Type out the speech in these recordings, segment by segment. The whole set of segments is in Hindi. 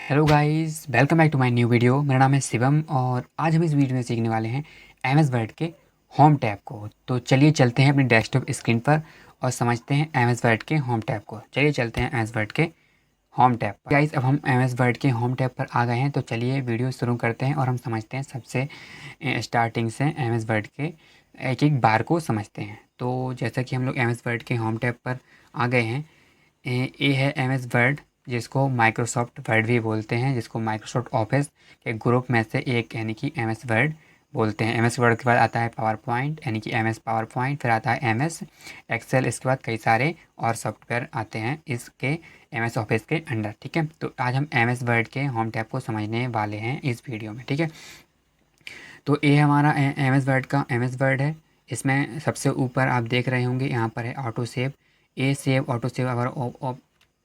Hello guys, welcome back to my new video. मेरा नाम है शिवम और आज हम इस वीडियो में सीखने वाले हैं एम एस वर्ड के होम टैब को। तो चलिए चलते हैं अपनी डेस्कटॉप स्क्रीन पर और समझते हैं एम एस वर्ड के होम टैब को। चलिए चलते हैं एम एस वर्ड के होम टैब पर। गाइस, अब हम एम एस वर्ड के होम टैब पर आ गए हैं, तो चलिए वीडियो शुरू करते हैं और हम समझते हैं सबसे स्टार्टिंग से एम एस वर्ड के एक एक बार को समझते हैं। तो जैसा कि हम लोग एम एस वर्ड के होम टैब पर आ गए हैं, ये है एम एस वर्ड, जिसको माइक्रोसॉफ्ट वर्ड भी बोलते हैं, जिसको माइक्रोसॉफ्ट ऑफिस के ग्रुप में से एक यानी कि एम एस वर्ड बोलते हैं। एम एस वर्ड के बाद आता है पावर पॉइंट यानी कि एम एस पावर पॉइंट, फिर आता है एम एस एक्सेल, इसके बाद कई सारे और सॉफ्टवेयर आते हैं इसके एम एस ऑफिस के अंडर। ठीक है, तो आज हम एम एस वर्ड के होम टैब को समझने वाले हैं इस वीडियो में। ठीक है, तो ये हमारा एम एस वर्ड का एम एस वर्ड है। इसमें सबसे ऊपर आप देख रहे होंगे, यहाँ पर है ऑटो सेव। ये सेव ऑटो सेव अगर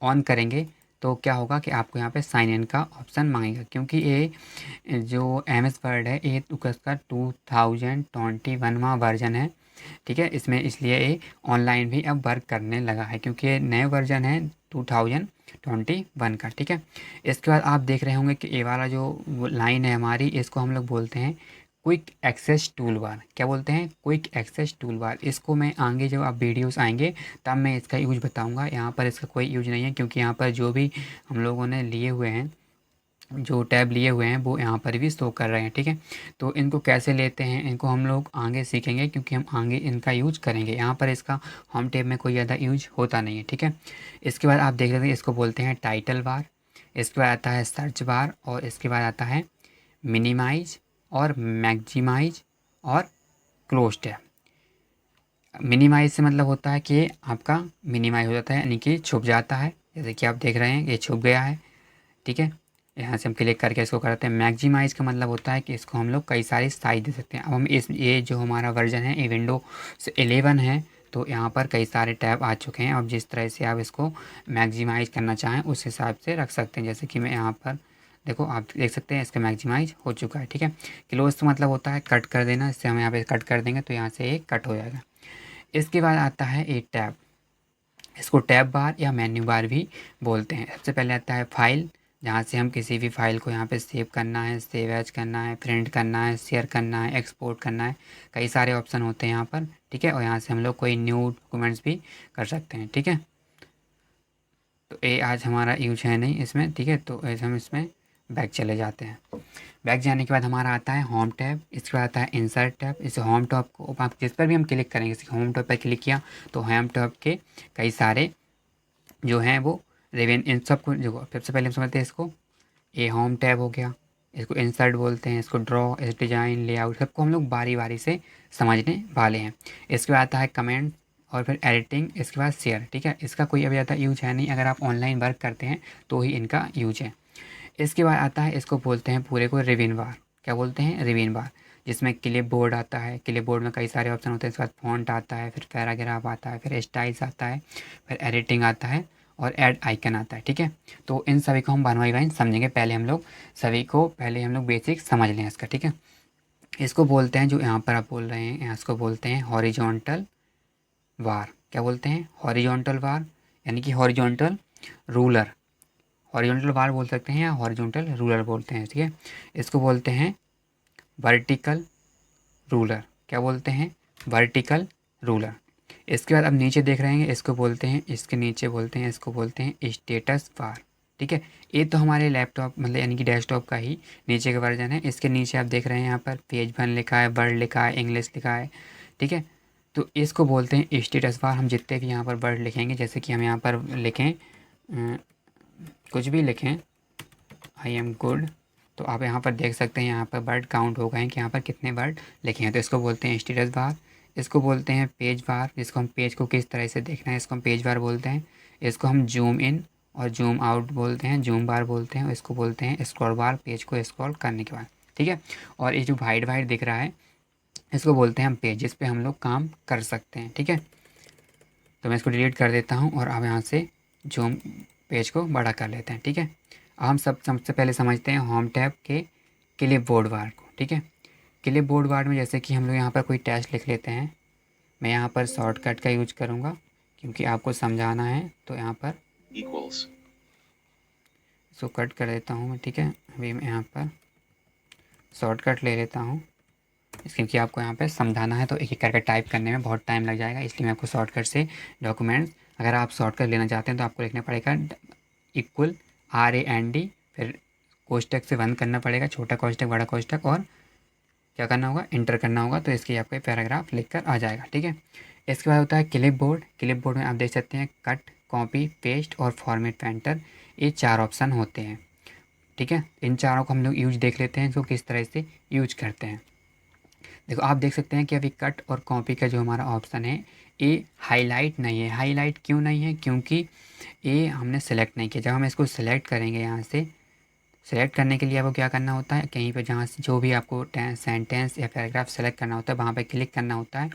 ऑन करेंगे तो क्या होगा कि आपको यहाँ पे साइन इन का ऑप्शन मांगेगा, क्योंकि ये जो एम एस वर्ड है ये उसका 2021वां वर्जन है। ठीक है, इसमें इसलिए ये ऑनलाइन भी अब वर्क करने लगा है, क्योंकि ये नए वर्जन है 2021 का। ठीक है, इसके बाद आप देख रहे होंगे कि ये वाला जो लाइन है हमारी, इसको हम लोग बोलते हैं क्विक एक्सेस टूल बार। क्या बोलते हैं? Quick access tool bar. इसको मैं आगे जब आप वीडियोस आएंगे तब मैं इसका यूज बताऊंगा। यहाँ पर इसका कोई यूज नहीं है, क्योंकि यहाँ पर जो भी हम लोगों ने लिए हुए हैं, जो टैब लिए हुए हैं, वो यहाँ पर भी शो कर रहे हैं। ठीक है, तो इनको कैसे लेते हैं इनको हम लोग आगे सीखेंगे, क्योंकि हम आगे इनका यूज करेंगे। यहाँ पर इसका होम टैब में कोई ज़्यादा यूज होता नहीं है। ठीक है, इसके बाद आप देख रहे हैं, इसको बोलते हैं टाइटल बार। इसके बाद आता है सर्च बार, और इसके बाद आता है मिनिमाइज और मैक्सिमाइज और क्लोज टैब। मिनिमाइज से मतलब होता है कि आपका मिनिमाइज हो जाता है, यानी कि छुप जाता है। जैसे कि आप देख रहे हैं, ये छुप गया है। ठीक है, यहाँ से हम क्लिक करके इसको करते हैं। मैक्सिमाइज़ का मतलब होता है कि इसको हम लोग कई सारी साइज दे सकते हैं। अब हम इस ये जो हमारा वर्जन है ये विंडोज 11 है, तो यहाँ पर कई सारे टैब आ चुके हैं। अब जिस तरह से आप इसको मैक्सिमाइज़ करना चाहें उस हिसाब से रख सकते हैं। जैसे कि मैं यहाँ पर देखो, आप देख सकते हैं इसका मैक्सिमाइज हो चुका है। ठीक है, क्लोज तो मतलब होता है कट कर देना। इससे हम यहाँ पे कट कर देंगे तो यहाँ से ये कट हो जाएगा। इसके बाद आता है एक टैब, इसको टैब बार या मेन्यू बार भी बोलते हैं। सबसे पहले आता है फाइल, जहाँ से हम किसी भी फाइल को यहाँ पे सेव करना है, सेव एज करना है, प्रिंट करना है, शेयर करना है, एक्सपोर्ट करना है। कई सारे ऑप्शन होते हैं यहाँ पर। ठीक है, और यहाँ से हम लोग कोई न्यू डॉक्यूमेंट्स भी कर सकते हैं। ठीक है, तो ये आज हमारा यूज है नहीं इसमें। ठीक है, तो ऐसे हम इसमें बैक चले जाते हैं। बैक जाने के बाद हमारा आता है होम टैब, इसके बाद आता है इंसर्ट टैब। इस होम टैब को आप जिस पर भी हम क्लिक करेंगे, जैसे होम टैब पर क्लिक किया तो होम टैब के कई सारे जो हैं वो रेवेन इन सब को जो सबसे पहले हम समझते हैं इसको। ये होम टैब हो गया, इसको इंसर्ट बोलते हैं, इसको ड्रॉ, इस डिज़ाइन, लेआउट, सबको हम लोग बारी बारी से समझने वाले हैं। इसके बाद आता है कमेंट और फिर एडिटिंग, इसके बाद शेयर। ठीक है, इसका कोई अभी ज़्यादा यूज है नहीं, अगर आप ऑनलाइन वर्क करते हैं तो ही इनका यूज है। इसके बाद आता है, इसको बोलते हैं पूरे को रिवीन बार। क्या बोलते हैं? रिवीन बार, जिसमें क्लिप बोर्ड आता है। क्लिप बोर्ड में कई सारे ऑप्शन होते हैं। इसके बाद फॉन्ट आता है, फिर पैराग्राफ आता है, फिर स्टाइल्स आता है, फिर एडिटिंग आता है और ऐड आइकन आता है। ठीक है, तो इन सभी को हम वन बाई वन समझेंगे। पहले हम लोग सभी को पहले हम लोग बेसिक समझ लें इसका। ठीक है, इसको बोलते हैं, जो यहाँ पर आप बोल रहे हैं, यहाँ इसको बोलते हैं हॉरिजॉन्टल वार। क्या बोलते हैं? हॉरिजॉन्टल वार, यानी कि हॉरिजॉन्टल रूलर। हॉरिजॉन्टल बार बोल सकते हैं या हॉरिजॉन्टल रूलर बोलते हैं। ठीक है, इसको बोलते हैं वर्टिकल रूलर। क्या बोलते हैं? Vertical ruler. इसके बाद अब नीचे देख रहे हैं, इसको बोलते हैं, इसके नीचे बोलते हैं, इसको बोलते हैं स्टेटस बार। ठीक है, ये तो हमारे लैपटॉप मतलब यानी कि डेस्कटॉप का ही नीचे का वर्जन है। इसके नीचे आप देख रहे हैं, यहाँ पर पेज वन लिखा है, वर्ड लिखा है, इंग्लिश लिखा है। ठीक है, तो इसको बोलते हैं स्टेटस बार। हम जितने भी यहाँ पर वर्ड लिखेंगे, जैसे कि हम यहाँ पर लिखें कुछ भी लिखें, आई एम गुड, तो आप यहाँ पर देख सकते हैं, यहाँ पर वर्ड काउंट हो गए हैं कि यहाँ पर कितने वर्ड लिखे हैं। तो इसको बोलते हैं स्टेटस बार। इसको बोलते हैं पेज बार, जिसको हम पेज को किस तरह से देखना है इसको हम पेज बार बोलते हैं। इसको हम जूम इन और जूम आउट बोलते हैं, जूम बार बोलते हैं। और इसको बोलते हैं स्क्रॉल बार, पेज को स्क्रॉल करने के बाद। ठीक है, और ये जो वाइट वाइट दिख रहा है, इसको बोलते हैं हम पेज, जिस पे हम लोग काम कर सकते हैं। ठीक है, तो मैं इसको डिलीट कर देता हूँ और अब यहाँ से जूम पेज को बड़ा कर लेते हैं। ठीक है, अब हम सबसे पहले समझते हैं होम टैब के क्लिप बोर्ड बार को। ठीक है, क्लिप बोर्ड बार में जैसे कि हम लोग यहाँ पर कोई टेक्स्ट लिख लेते हैं, मैं यहाँ पर शॉर्टकट का यूज करूँगा क्योंकि आपको समझाना है। तो यहाँ पर equals इसको कट कर देता हूँ मैं, ठीक है। अभी मैं यहाँ पर शॉर्टकट ले लेता हूँ, क्योंकि आपको यहाँ पे समझाना है तो एक एक करके टाइप करने में बहुत टाइम लग जाएगा, इसलिए मैं आपको शॉर्टकट से डॉक्यूमेंट्स, अगर आप शॉर्टकट लेना चाहते हैं तो आपको लिखना पड़ेगा इक्वल RAND, फिर कोष्टक से बंद करना पड़ेगा, छोटा कोष्टक बड़ा कोष्टक, और क्या करना होगा, इंटर करना होगा, तो इसके आपका पैराग्राफ लिख कर आ जाएगा, ठीक है। इसके बाद होता है क्लिप बोर्ड। क्लिप बोर्ड में आप देख सकते हैं कट, कॉपी, पेस्ट और फॉर्मेट पेंटर, ये 4 ऑप्शन होते हैं, ठीक है। इन चारों को हम लोग यूज देख लेते हैं, इसको किस तरह से यूज करते हैं। देखो आप देख सकते हैं कि अभी कट और कॉपी का जो हमारा ऑप्शन है ये हाईलाइट नहीं है। हाईलाइट क्यों नहीं है, क्योंकि ये हमने सेलेक्ट नहीं किया। जब हम इसको सेलेक्ट करेंगे, यहाँ से सेलेक्ट करने के लिए आपको क्या करना होता है, कहीं पर जहाँ से जो भी आपको सेंटेंस या पैराग्राफ सेलेक्ट करना होता है वहाँ पर क्लिक करना होता है।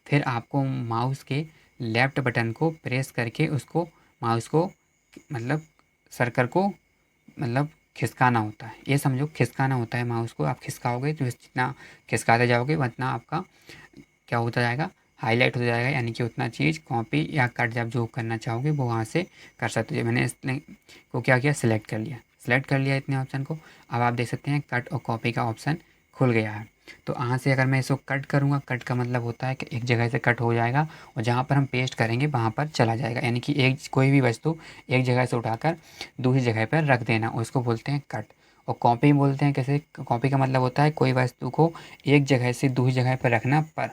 फिर आपको माउस के लेफ़्ट बटन को प्रेस करके उसको माउस को मतलब सर्कल को मतलब खिसकाना होता है, ये समझो खिसकाना होता है माउस को। आप खिसकाओगे तो जितना खिसकाते जाओगे उतना आपका क्या होता जाएगा, हाईलाइट हो जाएगा, यानी कि उतना चीज़ कॉपी या कट जब जो करना चाहोगे वो वहाँ से कर सकते हो। मैंने इसने को क्या किया, सिलेक्ट कर लिया, सिलेक्ट कर लिया इतने ऑप्शन को। अब आप देख सकते हैं कट और कॉपी का ऑप्शन खुल गया है। तो यहाँ से अगर मैं इसको कट करूँगा, कट का मतलब होता है कि एक जगह से कट हो जाएगा और जहाँ पर हम पेस्ट करेंगे वहाँ पर चला जाएगा, यानी कि एक कोई भी वस्तु एक जगह से उठाकर दूसरी जगह पर रख देना, उसको बोलते हैं कट। और कॉपी बोलते हैं कैसे, कॉपी का मतलब होता है कोई वस्तु को एक जगह से दूसरी जगह पर रखना, पर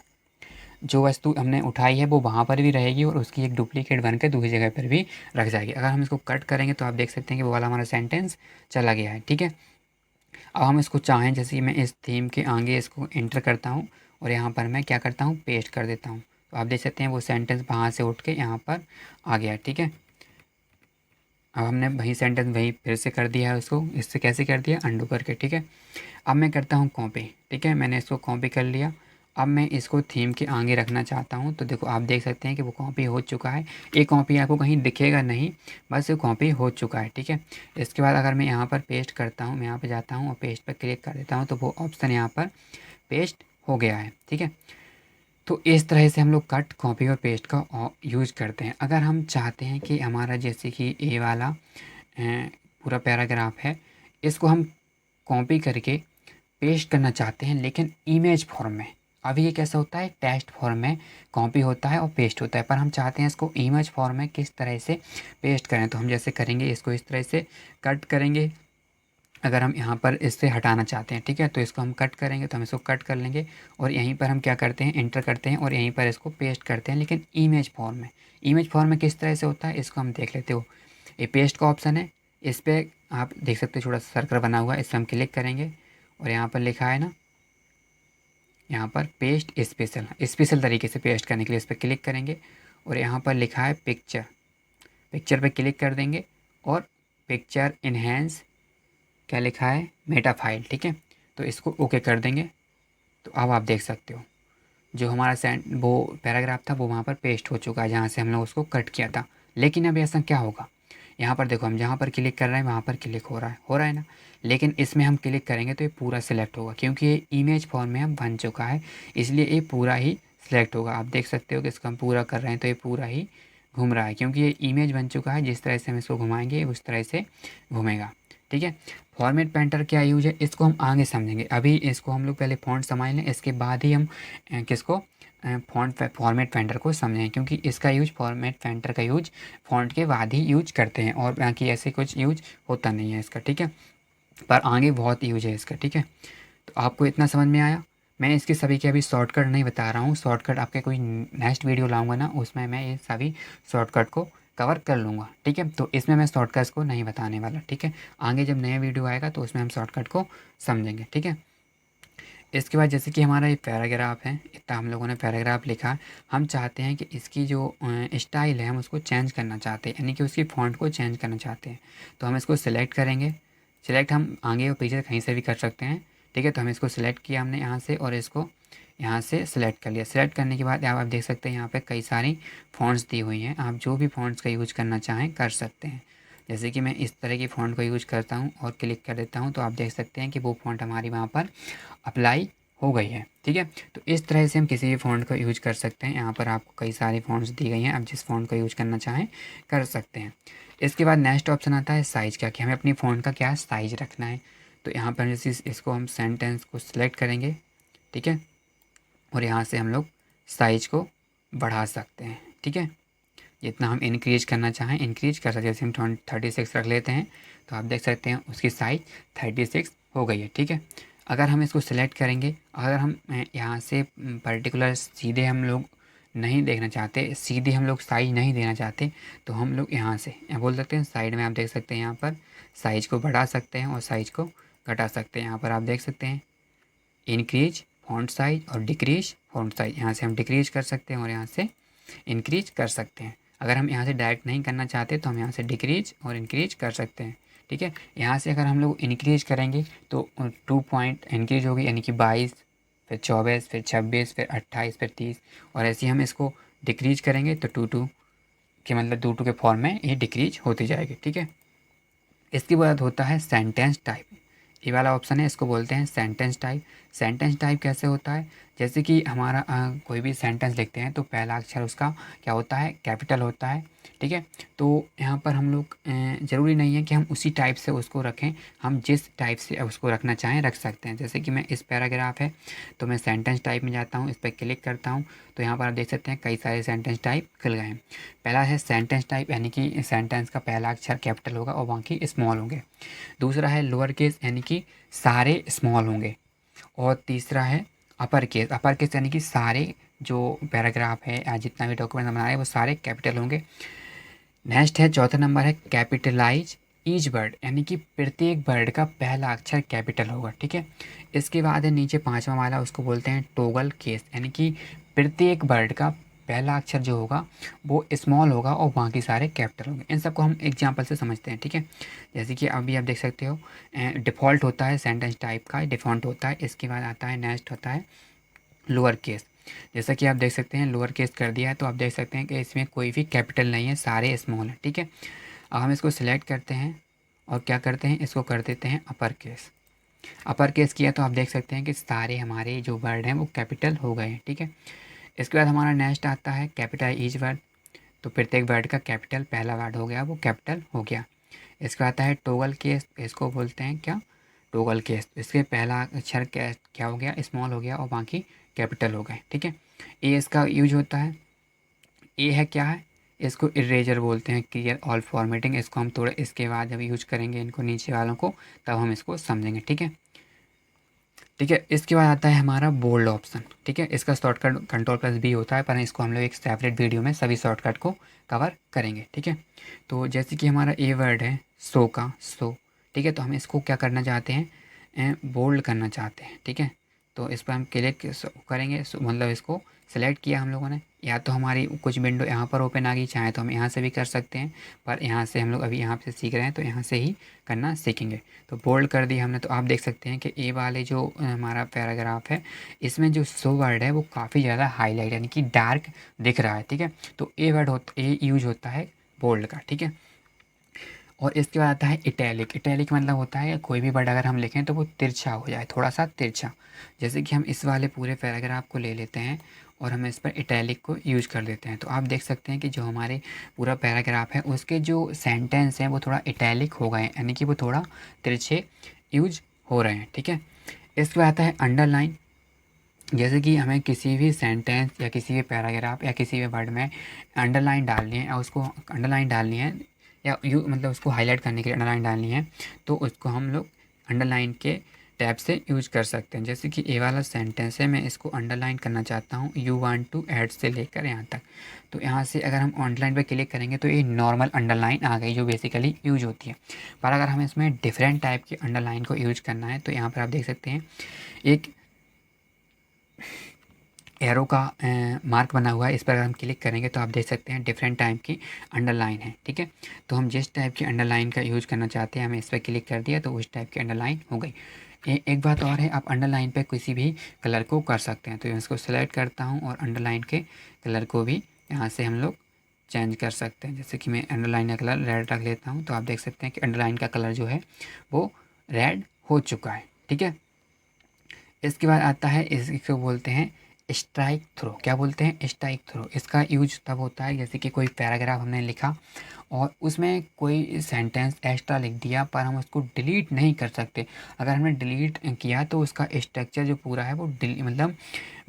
जो वस्तु हमने उठाई है वो वहाँ पर भी रहेगी और उसकी एक डुप्लीकेट बनकर दूसरी जगह पर भी रख जाएगी। अगर हम इसको कट करेंगे तो आप देख सकते हैं कि वो वाला हमारा सेंटेंस चला गया है, ठीक है। अब हम इसको चाहें, जैसे कि मैं इस थीम के आगे इसको एंटर करता हूँ और यहाँ पर मैं क्या करता हूँ, पेस्ट कर देता हूँ, तो आप देख सकते हैं वो सेंटेंस वहाँ से उठ के यहाँ पर आ गया है, ठीक है। अब हमने वही सेंटेंस वही फिर से कर दिया है उसको, इससे कैसे कर दिया, अंडू करके, ठीक है। अब मैं करता हूँ कॉपी, ठीक है, मैंने इसको कॉपी कर लिया। अब मैं इसको थीम के आगे रखना चाहता हूँ, तो देखो आप देख सकते हैं कि वो कॉपी हो चुका है। ये कॉपी आपको कहीं दिखेगा नहीं, बस ये कॉपी हो चुका है, ठीक है। इसके बाद अगर मैं यहाँ पर पेस्ट करता हूँ, मैं यहाँ पर जाता हूँ और पेस्ट पर क्लिक कर देता हूँ, तो वो ऑप्शन यहाँ पर पेस्ट हो गया है, ठीक है। तो इस तरह से हम लोग कट, कॉपी और पेस्ट का यूज़ करते हैं। अगर हम चाहते हैं कि हमारा जैसे कि ए वाला पूरा पैराग्राफ है, इसको हम कॉपी करके पेस्ट करना चाहते हैं लेकिन इमेज फॉर्म में। अभी ये कैसा होता है, टेक्स्ट फॉर्म में कॉपी होता है और पेस्ट होता है, पर हम चाहते हैं इसको इमेज फॉर्म में किस तरह से पेस्ट करें। तो हम जैसे करेंगे, इसको इस तरह से कट करेंगे। अगर हम यहाँ पर इससे हटाना चाहते हैं, ठीक है, तो इसको हम कट करेंगे, तो हम इसको कट कर लेंगे और यहीं पर हम क्या करते हैं, एंटर करते हैं और यहीं पर इसको पेस्ट करते हैं, लेकिन इमेज फॉर्म में। इमेज फॉर्म में किस तरह से होता है, इसको हम देख लेते हो। ये पेस्ट का ऑप्शन है, इस पर आप देख सकते हो छोटा सा सर्कल बना हुआ है, इस पर हम क्लिक करेंगे और यहाँ पर लिखा है ना, यहाँ पर पेस्ट स्पेशल, स्पेशल तरीके से पेस्ट करने के लिए इस पर क्लिक करेंगे और यहाँ पर लिखा है पिक्चर, पिक्चर पे क्लिक कर देंगे और पिक्चर इन्हेंस क्या लिखा है, मेटा फाइल, ठीक है। तो इसको ओके कर देंगे। तो अब आप देख सकते हो जो हमारा सेंट वो पैराग्राफ था वो वहाँ पर पेस्ट हो चुका है, जहाँ से हम लोग उसको कट किया था। लेकिन अब ऐसा क्या होगा, यहाँ पर देखो हम जहाँ पर क्लिक कर रहे हैं वहाँ पर क्लिक हो रहा है ना, लेकिन इसमें हम क्लिक करेंगे तो ये पूरा सिलेक्ट होगा, क्योंकि ये इमेज फॉर्म में अब बन चुका है, इसलिए ये पूरा ही सिलेक्ट होगा। आप देख सकते हो कि इसको हम पूरा कर रहे हैं तो ये पूरा ही घूम रहा है, क्योंकि ये इमेज बन चुका है। जिस तरह से हम इसको घुमाएंगे उस तरह से घूमेगा, ठीक है। फॉर्मेट पेंटर क्या यूज है, इसको हम आगे समझेंगे। अभी इसको हम लोग पहले फ़ॉन्ट समझ लें, इसके बाद ही हम किसको फॉर्मेट पेंटर को समझें, क्योंकि इसका यूज, फॉर्मेट पेंटर का यूज फ़ॉन्ट के बाद ही यूज करते हैं और बाकी ऐसे कुछ यूज होता नहीं है इसका, ठीक है। पर आगे बहुत यूज है इसका, ठीक है। तो आपको इतना समझ में आया। मैं इसके सभी के अभी शॉर्टकट नहीं बता रहा हूँ, शॉर्टकट आपके कोई नेक्स्ट वीडियो लाऊंगा ना, उसमें मैं ये सभी शॉर्टकट को कवर कर लूँगा, ठीक है। तो इसमें मैं शॉर्टकट्स को नहीं बताने वाला, ठीक है। आगे जब नया वीडियो आएगा तो उसमें हम शॉर्टकट को समझेंगे, ठीक है। इसके बाद जैसे कि हमारा ये पैराग्राफ है, इतना हम लोगों ने पैराग्राफ लिखा। हम चाहते हैं कि इसकी जो स्टाइल है हम उसको चेंज करना चाहते हैं, यानी कि उसकी फ़ॉन्ट को चेंज करना चाहते हैं। तो हम इसको सिलेक्ट करेंगे, सिलेक्ट हम आगे और पीछे कहीं से भी कर सकते हैं, ठीक है। तो हम इसको सिलेक्ट किया हमने यहाँ से और इसको यहाँ से सिलेक्ट कर लिया। सिलेक्ट करने के बाद आप देख सकते हैं यहाँ पे कई सारी फ़ॉन्ट्स दी हुई हैं, आप जो भी फ़ॉन्ट्स का यूज़ करना चाहें कर सकते हैं। जैसे कि मैं इस तरह की फ़ॉन्ट को यूज़ करता हूँ और क्लिक कर देता हूँ, तो आप देख सकते हैं कि वो फ़ॉन्ट हमारी वहाँ पर अप्लाई हो गई है, ठीक है। तो इस तरह से हम किसी भी फ़ॉन्ट का यूज कर सकते हैं। यहाँ पर आपको कई सारी फ़ॉन्ट्स दी गई हैं, आप जिस फ़ॉन्ट का यूज करना चाहें कर सकते हैं। इसके बाद नेक्स्ट ऑप्शन आता है साइज़ का, कि हमें अपनी फ़ॉन्ट का क्या साइज़ रखना है। तो यहाँ पर जैसे इसको हम सेंटेंस को सिलेक्ट करेंगे, ठीक है, और यहाँ से हम लोग साइज़ को बढ़ा सकते हैं, ठीक है। जितना हम इंक्रीज करना चाहें इंक्रीज कर सकते हैं। जैसे हम 36 रख लेते हैं, तो आप देख सकते हैं उसकी साइज़ 36 हो गई है, ठीक है। अगर हम इसको सिलेक्ट करेंगे, अगर हम यहाँ से पर्टिकुलर सीधे हम लोग नहीं देखना चाहते, सीधे हम लोग साइज नहीं देना चाहते, तो हम लोग यहाँ से बोल सकते हैं साइड में, आप देख सकते हैं यहाँ पर साइज़ को बढ़ा सकते हैं और साइज़ को घटा सकते हैं। यहाँ पर आप देख सकते हैं इंक्रीज फॉन्ट साइज और डिक्रीज फॉन्ट साइज, यहाँ से हम डिक्रीज कर सकते हैं और यहाँ से इंक्रीज कर सकते हैं। अगर हम यहाँ से डायरेक्ट नहीं करना चाहते तो हम यहाँ से डिक्रीज और इंक्रीज कर सकते हैं, ठीक है। यहाँ से अगर हम लोग इंक्रीज करेंगे तो 2 पॉइंट इंक्रीज होगी, यानी कि 22, फिर 24, फिर 26, फिर 28, फिर 30, और ऐसे ही हम इसको डिक्रीज करेंगे तो 2 के मतलब 2 के फॉर्म में ये डिक्रीज होती जाएगी, ठीक है। इसके बाद होता है सेंटेंस टाइप। ये वाला ऑप्शन है, इसको बोलते हैं सेंटेंस टाइप। सेंटेंस टाइप कैसे होता है, जैसे कि हमारा कोई भी सेंटेंस लिखते हैं तो पहला अक्षर उसका क्या होता है, कैपिटल होता है, ठीक है। तो यहाँ पर हम लोग ज़रूरी नहीं है कि हम उसी टाइप से उसको रखें, हम जिस टाइप से उसको रखना चाहें रख सकते हैं। जैसे कि मैं इस पैराग्राफ है तो मैं सेंटेंस टाइप में जाता हूँ, इस पर क्लिक करता हूँ, तो यहाँ पर आप देख सकते हैं कई सारे सेंटेंस टाइप खुल गए हैं। पहला है सेंटेंस टाइप, यानी कि सेंटेंस का पहला अक्षर कैपिटल होगा और बाकी स्मॉल होंगे। दूसरा है लोअर केस, यानी कि सारे स्मॉल होंगे। और तीसरा है अपर केस। अपर केस यानी कि सारे जो पैराग्राफ है या जितना भी डॉक्यूमेंट बना रहे हैं वो सारे कैपिटल होंगे। नेक्स्ट है चौथा नंबर है कैपिटलाइज ईच वर्ड, यानी कि प्रत्येक वर्ड का पहला अक्षर कैपिटल होगा, ठीक है। इसके बाद है नीचे पांचवा वाला, उसको बोलते हैं टॉगल केस, यानी कि प्रत्येक वर्ड का पहला अक्षर जो होगा वो स्मॉल होगा और बाकी सारे कैपिटल होंगे। इन सबको हम एग्जांपल से समझते हैं, ठीक है। जैसे कि अभी आप देख सकते हो डिफ़ॉल्ट होता है सेंटेंस टाइप का, डिफ़ॉल्ट होता है। इसके बाद आता है नेक्स्ट होता है लोअर केस। जैसा कि आप देख सकते हैं लोअर केस कर दिया है, तो आप देख सकते हैं कि इसमें कोई भी कैपिटल नहीं है, सारे स्मॉल हैं, ठीक है। अब हम इसको सिलेक्ट करते हैं और क्या करते हैं, इसको कर देते हैं अपर केस। अपर केस किया तो आप देख सकते हैं कि सारे हमारे जो वर्ड हैं वो कैपिटल हो गए हैं, ठीक है। इसके बाद हमारा नेक्स्ट आता है कैपिटल ईच वर्ड। तो प्रत्येक वर्ड का कैपिटल पहला वर्ड हो गया वो कैपिटल हो गया। इसके बाद आता है टॉगल केस, इसको बोलते हैं क्या, टॉगल केस। इसके पहला अक्षर क्या क्या हो गया, स्मॉल हो गया और बाकी कैपिटल हो गए, ठीक है। ए इसका यूज होता है, ए है क्या है, इसको इरेजर बोलते हैं, क्लियर ऑल फॉर्मेटिंग। इसको हम थोड़ा इसके बाद जब यूज करेंगे इनको नीचे वालों को तब हम इसको समझेंगे, ठीक है। ठीक है, इसके बाद आता है हमारा बोल्ड ऑप्शन, ठीक है। इसका शॉर्टकट कंट्रोल+B होता है, पर इसको हम लोग एक सेपरेट वीडियो में सभी शॉर्टकट को कवर करेंगे, ठीक है। तो जैसे कि हमारा ए वर्ड है सो का सो, ठीक है। तो हम इसको क्या करना चाहते हैं, बोल्ड करना चाहते हैं, ठीक है। तो इस पर हम क्लिक करेंगे, मतलब इसको सेलेक्ट किया हम लोगों ने, या तो हमारी कुछ विंडो यहाँ पर ओपन आ गई, चाहे तो हम यहाँ से भी कर सकते हैं, पर यहाँ से हम लोग अभी यहाँ से सीख रहे हैं तो यहाँ से ही करना सीखेंगे। तो बोल्ड कर दिया हमने, तो आप देख सकते हैं कि ए वाले जो हमारा पैराग्राफ है इसमें जो सो वर्ड है वो काफ़ी ज़्यादा हाईलाइट यानी कि डार्क दिख रहा है, ठीक है। तो ए वर्ड होता ए यूज होता है बोल्ड का, ठीक है। और इसके बाद आता है इटैलिक। इटैलिक मतलब होता है कोई भी वर्ड अगर हम लिखें तो वो तिरछा हो जाए, थोड़ा सा तिरछा। जैसे कि हम इस वाले पूरे पैराग्राफ को ले लेते हैं और हम इस पर इटैलिक को यूज़ कर देते हैं, तो आप देख सकते हैं कि जो हमारे पूरा पैराग्राफ है उसके जो सेंटेंस हैं वो थोड़ा इटैलिक हो गए हैं, यानी कि वो थोड़ा तिरछे यूज हो रहे हैं, ठीक है। इसके बाद आता है अंडरलाइन। जैसे कि हमें किसी भी सेंटेंस या किसी भी पैराग्राफ या किसी भी वर्ड में अंडरलाइन डालनी है, या उसको अंडरलाइन डालनी है, या यू मतलब उसको हाईलाइट करने के लिए अंडरलाइन डालनी है, तो उसको हम लोग अंडरलाइन के टैब से यूज कर सकते हैं। जैसे कि ये वाला सेंटेंस है, मैं इसको अंडरलाइन करना चाहता हूँ, यू वांट टू ऐड से लेकर यहाँ तक। तो यहाँ से अगर हम ऑनलाइन पर क्लिक करेंगे तो ये नॉर्मल अंडरलाइन आ गई जो बेसिकली यूज होती है। पर अगर हमें इसमें डिफरेंट टाइप की अंडरलाइन को यूज करना है तो यहाँ पर आप देख सकते हैं एक एरो का मार्क बना हुआ है, इस पर अगर हम क्लिक करेंगे तो आप देख सकते हैं डिफरेंट टाइप की अंडरलाइन है, ठीक है। तो हम जिस टाइप की अंडरलाइन का यूज़ करना चाहते हैं हमें इस पर क्लिक कर दिया तो उस टाइप की अंडरलाइन हो गई। एक बात और है, आप अंडरलाइन पे किसी भी कलर को कर सकते हैं। तो इसको सेलेक्ट करता हूँ और अंडरलाइन के कलर को भी यहाँ से हम लोग चेंज कर सकते हैं। जैसे कि मैं अंडरलाइन का कलर रेड रख लेता हूँ, तो आप देख सकते हैं कि अंडरलाइन का कलर जो है वो रेड हो चुका है, ठीक है। इसके बाद आता है इसको बोलते हैं स्ट्राइक थ्रो। क्या बोलते हैं? Strike throw. इसका यूज तब होता है जैसे कि कोई पैराग्राफ हमने लिखा और उसमें कोई सेंटेंस एक्स्ट्रा लिख दिया पर हम उसको डिलीट नहीं कर सकते। अगर हमने डिलीट किया तो उसका स्ट्रक्चर जो पूरा है वो मतलब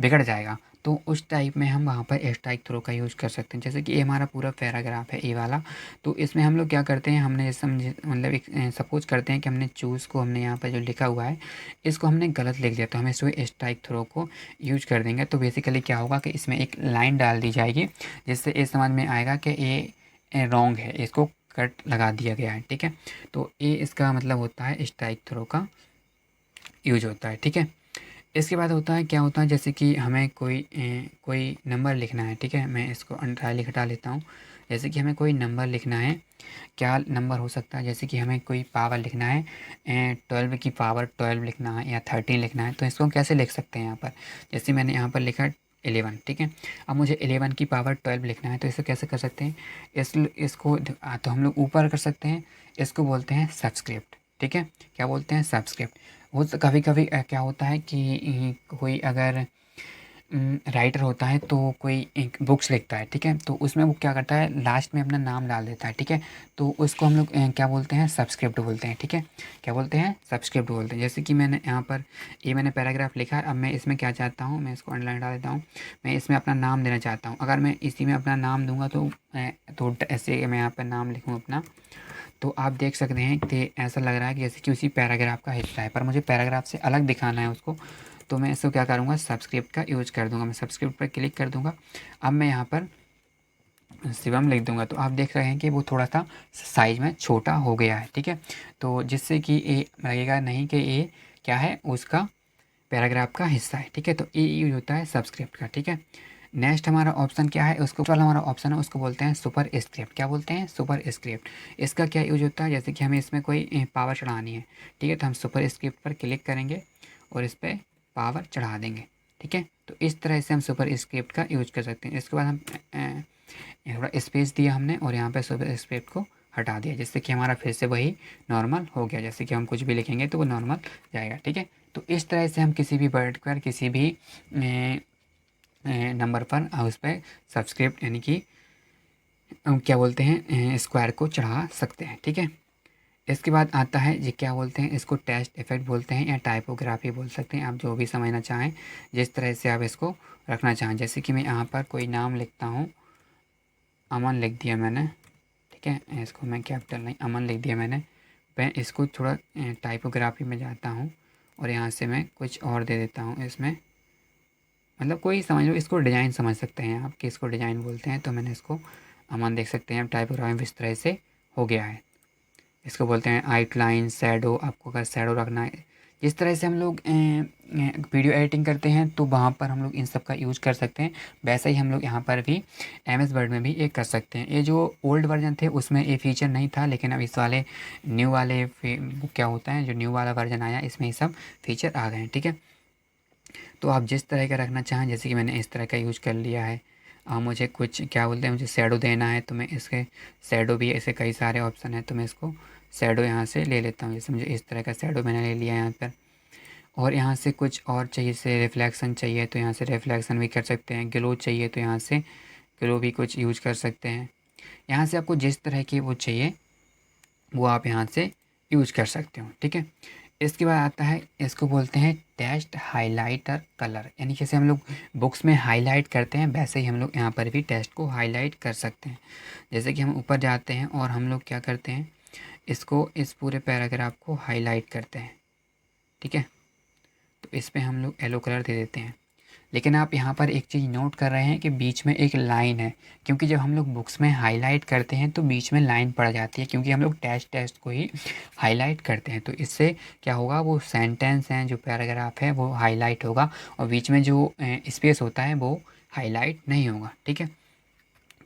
बिगड़ जाएगा। तो उस टाइप में हम वहाँ पर स्ट्राइक थ्रो का यूज़ कर सकते हैं। जैसे कि ये हमारा पूरा पैराग्राफ है, ये वाला। तो इसमें हम लोग क्या करते हैं, हमने जैसे समझे मतलब एक सपोज़ करते हैं कि हमने चूज़ को हमने यहाँ पर जो लिखा हुआ है इसको हमने गलत लिख दिया, तो हम इसको स्ट्राइक थ्रो को यूज कर देंगे। तो बेसिकली क्या होगा कि इसमें एक लाइन डाल दी जाएगी जिससे ये समझ में आएगा कि ये रॉन्ग है, इसको कट लगा दिया गया है। ठीक है, तो ये इसका मतलब होता है स्ट्राइक थ्रो का यूज होता है। ठीक है, इसके बाद होता है क्या होता है, जैसे कि हमें कोई नंबर लिखना है। ठीक है, मैं इसको अनट्रायली हटा लेता हूँ। जैसे कि हमें कोई नंबर लिखना है, क्या नंबर हो सकता है, जैसे कि हमें कोई पावर लिखना है, 12 की पावर 12 लिखना है या 13 लिखना है। तो इसको हम कैसे लिख सकते हैं यहाँ पर? जैसे मैंने यहाँ पर लिखा 11। ठीक है, अब मुझे 11 की पावर 12 लिखना है, तो इसे कैसे कर सकते हैं? इसको तो हम लोग ऊपर कर सकते हैं, इसको बोलते हैं सबस्क्रिप्ट। ठीक है, क्या बोलते हैं? सबस्क्रिप्ट। वो तो कभी कभी क्या होता है कि कोई अगर राइटर होता है तो कोई एक बुक्स लिखता है। ठीक है, तो उसमें वो क्या करता है, लास्ट में अपना नाम डाल देता है। ठीक है, तो उसको हम लोग क्या बोलते हैं? सबस्क्रिप्ट बोलते हैं। ठीक है, क्या बोलते हैं? सबस्क्रिप्ट बोलते हैं। जैसे कि मैंने यहाँ पर ये मैंने पैराग्राफ लिखा है, अब मैं इसमें क्या चाहता हूँ, मैं इसको अंडरलाइन डाल देता हूँ। मैं इसमें अपना नाम देना चाहता हूँ। अगर मैं इसी में अपना नाम दूंगा तो ऐसे मैं यहाँ पर नाम लिखूँ अपना, तो आप देख सकते हैं कि ऐसा लग रहा है कि जैसे कि उसी पैराग्राफ का हिस्सा है, पर मुझे पैराग्राफ से अलग दिखाना है उसको। तो मैं इसको क्या करूँगा, सबस्क्रिप्ट का यूज़ कर दूँगा। मैं सबस्क्रिप्ट पर क्लिक कर दूँगा। अब मैं यहाँ पर शिवम लिख दूँगा, तो आप देख रहे हैं कि वो थोड़ा सा साइज़ में छोटा हो गया है। ठीक है, तो जिससे कि ये लगेगा नहीं कि ये क्या है, उसका पैराग्राफ का हिस्सा है। ठीक है, तो ये यूज होता है सबस्क्रिप्ट का। ठीक है, नेक्स्ट हमारा ऑप्शन क्या है, उसको वाला हमारा ऑप्शन है, उसको बोलते हैं सुपर स्क्रिप्ट। क्या बोलते हैं? Super script. इसका क्या यूज होता है, जैसे कि हमें इसमें कोई पावर चढ़ानी है। ठीक है, तो हम सुपर स्क्रिप्ट पर क्लिक करेंगे और इस पर पावर चढ़ा देंगे। ठीक है, तो इस तरह से हम सुपर स्क्रिप्ट का यूज कर सकते हैं। इसके बाद हम थोड़ा स्पेस दिया हमने और यहाँ पे सुपर स्क्रिप्ट को हटा दिया, जिससे कि हमारा फिर से वही नॉर्मल हो गया। जैसे कि हम कुछ भी लिखेंगे तो वो नॉर्मल जाएगा। ठीक है, तो इस तरह से हम किसी भी वर्ड पर, किसी भी नंबर पर उस पर सबस्क्रिप्ट यानी कि क्या बोलते हैं, स्क्वायर को चढ़ा सकते हैं। ठीक है, इसके बाद आता है जी, क्या बोलते हैं इसको, टेक्स्ट इफेक्ट बोलते हैं या टाइपोग्राफी बोल सकते हैं, आप जो भी समझना चाहें, जिस तरह से आप इसको रखना चाहें। जैसे कि मैं यहाँ पर कोई नाम लिखता हूँ, अमन लिख दिया मैंने। ठीक है, इसको मैं कैपिटल नहीं, अमन लिख दिया मैंने। मैं इसको थोड़ा टाइपोग्राफी में जाता हूँ और यहाँ से मैं कुछ और दे देता हूँ इसमें, मतलब कोई समझ लो, इसको डिज़ाइन समझ सकते हैं आप कि इसको डिज़ाइन बोलते हैं। तो मैंने इसको अमन देख सकते हैं, टाइपोग्राफी इस तरह से हो गया है। इसको बोलते हैं आउटलाइन, शैडो। आपको अगर शैडो रखना है, जिस तरह से हम लोग वीडियो एडिटिंग करते हैं तो वहाँ पर हम लोग इन सब का यूज़ कर सकते हैं। वैसे ही हम लोग यहाँ पर भी एम एस वर्ड में भी ये कर सकते हैं। ये जो ओल्ड वर्जन थे उसमें ये फीचर नहीं था, लेकिन अब इस वाले न्यू वाले क्या होता है, जो न्यू वाला वर्जन आया इसमें ये सब फीचर आ गए हैं। ठीक है, तो आप जिस तरह का रखना चाहें, जैसे कि मैंने इस तरह का यूज़ कर लिया है। मुझे कुछ क्या बोलते हैं, मुझे शैडो देना है तो मैं इसके शैडो भी, ऐसे कई सारे ऑप्शन है, तो मैं इसको शैडो यहाँ से ले लेता हूँ। जैसे मुझे इस तरह का शैडो मैंने ले लिया यहाँ पर। और यहाँ से कुछ और चाहिए, जैसे रिफ्लेक्शन चाहिए तो यहाँ से रिफ्लेक्शन भी कर सकते हैं। ग्लो चाहिए तो यहाँ से ग्लो भी कुछ यूज कर सकते हैं। यहाँ से आपको जिस तरह की वो चाहिए वो आप यहाँ से यूज कर सकते हो। ठीक है, इसके बाद आता है, इसको बोलते हैं टेक्स्ट हाइलाइटर कलर, यानी जैसे हम लोग बुक्स में हाईलाइट करते हैं वैसे ही हम लोग यहाँ पर भी टेक्स्ट को हाईलाइट कर सकते हैं। जैसे कि हम ऊपर जाते हैं और हम लोग क्या करते हैं, इसको, इस पूरे पैराग्राफ को हाईलाइट करते हैं। ठीक है, तो इस पे हम लोग येलो कलर दे देते हैं। लेकिन आप यहाँ पर एक चीज़ नोट कर रहे हैं कि बीच में एक लाइन है, क्योंकि जब हम लोग बुक्स में हाईलाइट करते हैं तो बीच में लाइन पड़ जाती है, क्योंकि हम लोग टेक्स्ट को ही हाईलाइट करते हैं। तो इससे क्या होगा, वो सेंटेंस हैं, जो पैराग्राफ है वो हाईलाइट होगा और बीच में जो स्पेस होता है वो हाईलाइट नहीं होगा। ठीक है,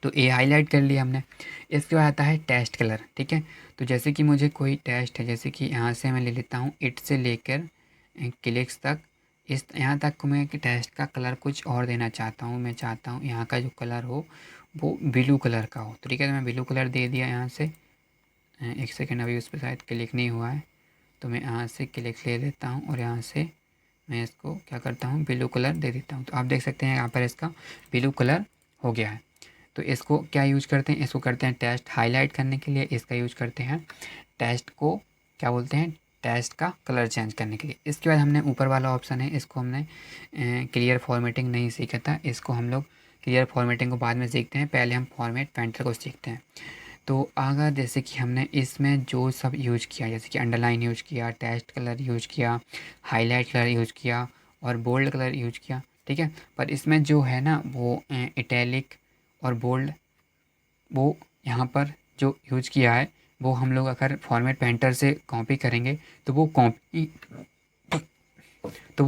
तो ये हाईलाइट कर लिया हमने। इसके बाद आता है टेक्स्ट कलर। ठीक है, तो जैसे कि मुझे कोई टेक्स्ट है, जैसे कि यहाँ से मैं ले लेता हूँ इट से लेकर क्लिक्स तक, इस यहाँ तक को मैं कि टेक्स्ट का कलर कुछ और देना चाहता हूँ। मैं चाहता हूँ यहाँ का जो कलर हो वो ब्लू कलर का हो। तो ठीक है, तो मैं ब्लू कलर दे दिया यहाँ से। एक सेकेंड, अभी उस पर शायद क्लिक नहीं हुआ है, तो मैं यहाँ से क्लिक ले लेता हूँ और यहाँ से मैं इसको क्या करता हूँ, ब्लू कलर दे देता हूँ। तो आप देख सकते हैं यहाँ पर इसका ब्लू कलर हो गया है। तो इसको क्या यूज करते हैं, इसको करते हैं टेस्ट हाईलाइट करने के लिए, इसका यूज करते हैं टेस्ट को क्या बोलते हैं, टेस्ट का कलर चेंज करने के लिए। इसके बाद हमने ऊपर वाला ऑप्शन है, इसको हमने क्लियर फॉर्मेटिंग नहीं सीखा था, इसको हम लोग क्लियर फॉर्मेटिंग को बाद में सीखते हैं, पहले हम फॉर्मेट पेंटर को सीखते हैं। तो अगर जैसे कि हमने इसमें जो सब यूज किया, जैसे कि अंडरलाइन यूज किया, टेस्ट कलर यूज किया, हाईलाइट कलर यूज किया और बोल्ड कलर यूज किया, ठीक है। पर इसमें जो है ना वो इटैलिक और बोल्ड, वो यहाँ पर जो यूज किया है वो हम लोग अगर फॉर्मेट पेंटर से कॉपी करेंगे तो वो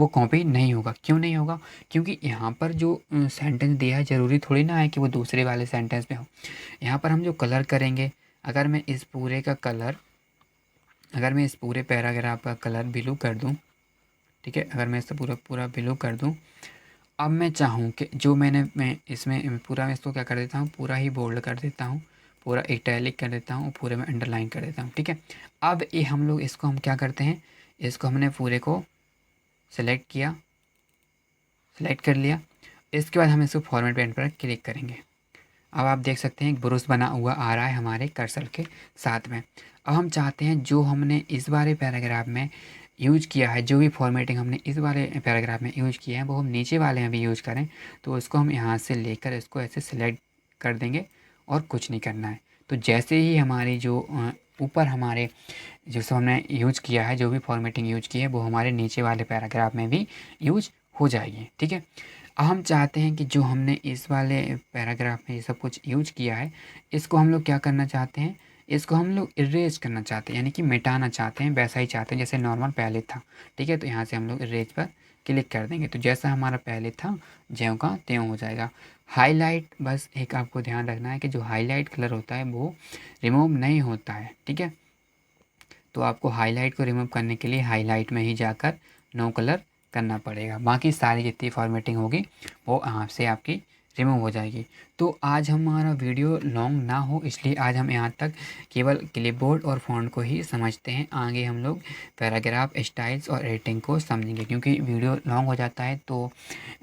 कॉपी नहीं होगा। क्यों नहीं होगा, क्योंकि यहाँ पर जो सेंटेंस दिया है ज़रूरी थोड़ी ना है कि वो दूसरे वाले सेंटेंस में हो। यहाँ पर हम जो कलर करेंगे, अगर मैं इस पूरे का कलर, अगर मैं इस पूरे पैराग्राफ का कलर ब्लू कर दूँ, ठीक है, अगर मैं इससे पूरा पूरा ब्लू कर दूँ, अब मैं चाहूँ कि जो मैं इसमें पूरा मैं इसको क्या कर देता हूँ, पूरा ही बोल्ड कर देता हूँ, पूरा इटैलिक कर देता हूँ, पूरे में अंडरलाइन कर देता हूँ, ठीक है। अब ये हम लोग इसको हम क्या करते हैं, इसको हमने पूरे को सेलेक्ट किया, सेलेक्ट कर लिया। इसके बाद हम इसको फॉर्मेट पेन पर क्लिक करेंगे। अब आप देख सकते हैं एक ब्रुश बना हुआ आ रहा है हमारे कर्सर के साथ में। अब हम चाहते हैं जो हमने इस वाले पैराग्राफ में यूज किया है, जो भी फॉर्मेटिंग हमने इस वाले पैराग्राफ में यूज किया है वो हम नीचे वाले में भी यूज करें। तो उसको हम यहाँ से लेकर इसको ऐसे सिलेक्ट कर देंगे और कुछ नहीं करना है। तो जैसे ही हमारी जो ऊपर हमारे जो सब हमने यूज किया है, जो भी फॉर्मेटिंग यूज की है वो हमारे नीचे वाले पैराग्राफ में भी यूज हो जाएगी, ठीक है। अब हम चाहते हैं कि जो हमने इस वाले पैराग्राफ में ये सब कुछ यूज किया है, इसको हम लोग क्या करना चाहते हैं, इसको हम लोग इरेज करना चाहते हैं, यानी कि मिटाना चाहते हैं, वैसा ही चाहते हैं जैसे नॉर्मल पहले था, ठीक है। तो यहाँ से हम लोग इरेज पर क्लिक कर देंगे, तो जैसा हमारा पहले था ज्यों का त्यों हो जाएगा। हाईलाइट, बस एक आपको ध्यान रखना है कि जो हाईलाइट कलर होता है वो रिमूव नहीं होता है, ठीक है। तो आपको हाईलाइट को रिमूव करने के लिए हाईलाइट में ही जाकर नो कलर करना पड़ेगा, बाकी सारी जितनी फॉर्मेटिंग होगी वो यहाँ से आपकी रिमूव हो जाएगी। तो आज हमारा वीडियो लॉन्ग ना हो इसलिए आज हम यहाँ तक केवल क्लिपबोर्ड और फ़ॉन्ट को ही समझते हैं। आगे हम लोग पैराग्राफ स्टाइल्स और एडिटिंग को समझेंगे, क्योंकि वीडियो लॉन्ग हो जाता है तो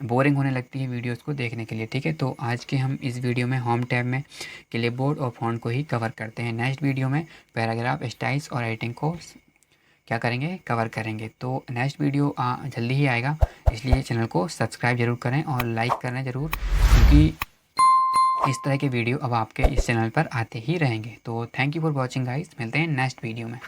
बोरिंग होने लगती है वीडियोस को देखने के लिए, ठीक है। तो आज के हम इस वीडियो में होम टैब में क्लिपबोर्ड और फ़ॉन्ट को ही कवर करते हैं। नेक्स्ट वीडियो में पैराग्राफ स्टाइल्स और एडिटिंग को क्या करेंगे, कवर करेंगे। तो नेक्स्ट वीडियो जल्दी ही आएगा, इसलिए चैनल को सब्सक्राइब ज़रूर करें और लाइक करें ज़रूर, क्योंकि इस तरह के वीडियो अब आपके इस चैनल पर आते ही रहेंगे। तो thank you for watching guys, मिलते हैं नेक्स्ट वीडियो में।